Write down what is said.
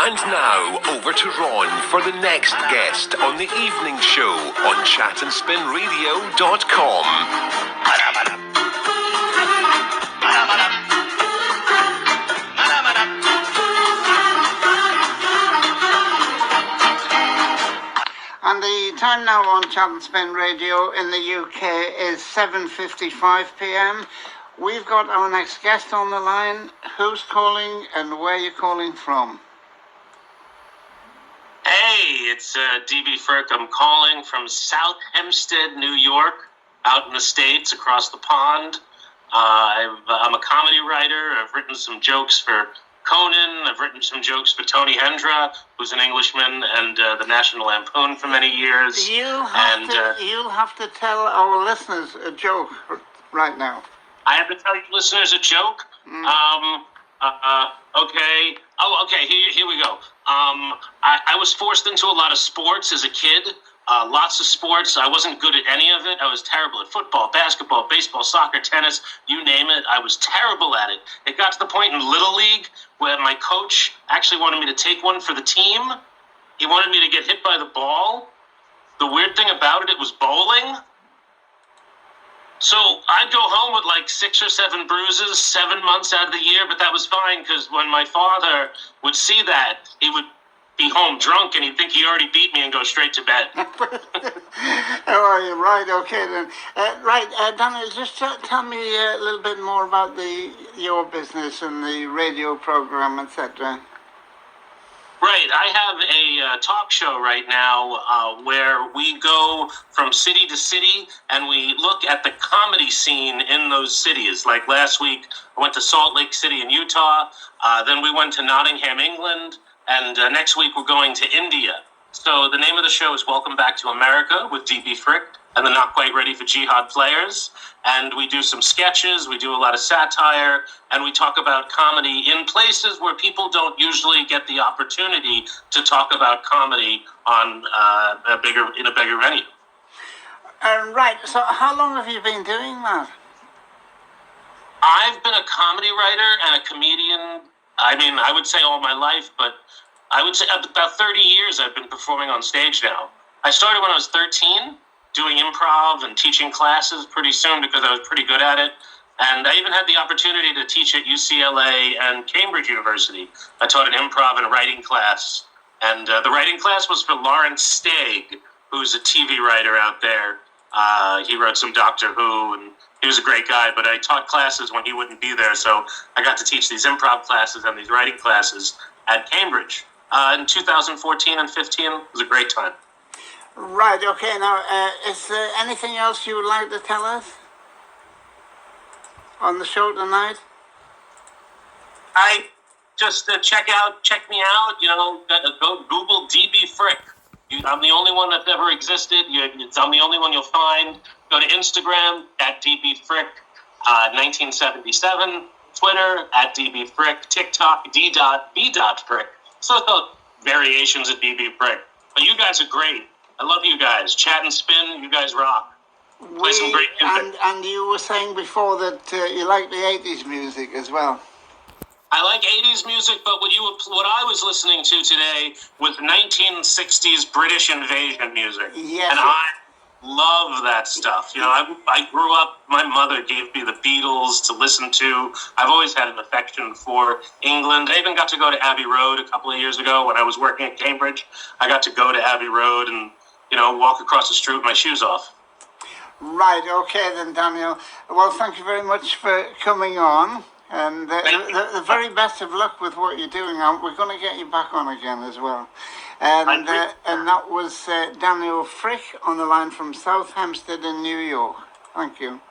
And now, over to Ron for the next guest on the evening show on chatandspinradio.com. And the time now on Chat and Spin Radio in the UK is 7:55 p.m. We've got our next guest on the line. Who's calling and where are you calling from? Hey, it's DB Frick. I'm calling from South Hempstead, New York, out in the States, across the pond. I'm a comedy writer. I've written some jokes for Conan. I've written some jokes for Tony Hendra, who's an Englishman, and the National Lampoon for many years. You'll have to tell our listeners a joke right now. I have to tell you listeners a joke? Okay. Oh, okay, here we go. I was forced into a lot of sports as a kid. Lots of sports. I wasn't good at any of it. I was terrible at football, basketball, baseball, soccer, tennis, you name it. I was terrible at it. It got to the point in Little League where my coach actually wanted me to take one for the team. He wanted me to get hit by the ball. The weird thing about it was bowling. So I'd go home with like 6 or 7 bruises, 7 months out of the year, but that was fine because when my father would see that, he would be home drunk and he'd think he already beat me and go straight to bed. Oh, you're right. Okay then. Daniel, just tell me a little bit more about your business and the radio program, etc. Right. I have a talk show right now where we go from city to city and we look at the comedy scene in those cities. Like last week, I went to Salt Lake City in Utah. Then we went to Nottingham, England. And next week, we're going to India. So the name of the show is Welcome Back to America with DB Frick and the Not Quite Ready for Jihad Players. And we do some sketches, we do a lot of satire, and we talk about comedy in places where people don't usually get the opportunity to talk about comedy on in a bigger venue. Right. So how long have you been doing that? I've been a comedy writer and a comedian. I mean, I would say all my life, but I would say about 30 years I've been performing on stage now. I started when I was 13, doing improv and teaching classes pretty soon because I was pretty good at it. And I even had the opportunity to teach at UCLA and Cambridge University. I taught an improv and a writing class. And the writing class was for Lawrence Stagg, who's a TV writer out there. He wrote some Doctor Who, and he was a great guy, but I taught classes when he wouldn't be there, so I got to teach these improv classes and these writing classes at Cambridge. In 2014 and 15, it was a great time. Right, okay. Now, is there anything else you would like to tell us on the show tonight? I just check me out, go Google DB Frick. I'm the only one that's ever existed. I'm the only one you'll find. Go to Instagram at DB Frick 1977, Twitter at DB Frick, TikTok D.B.Frick. So the variations of DB Frick. But you guys are great. I love you guys. Chat and Spin, you guys rock. Play some great music. And you were saying before that you like the 80s music as well. I like 80s music, but what I was listening to today was 1960s British invasion music. Yes. And I love that stuff. I grew up, my mother gave me the Beatles to listen to. I've always had an affection for England. I even got to go to Abbey Road a couple of years ago when I was working at Cambridge. I got to go to Abbey Road and, walk across the street with my shoes off. Right, okay then, Daniel. Well, thank you very much for coming on. And the very best of luck with what you're doing. We're going to get you back on again as well. And that was Daniel Frick on the line from South Hempstead in New York. Thank you.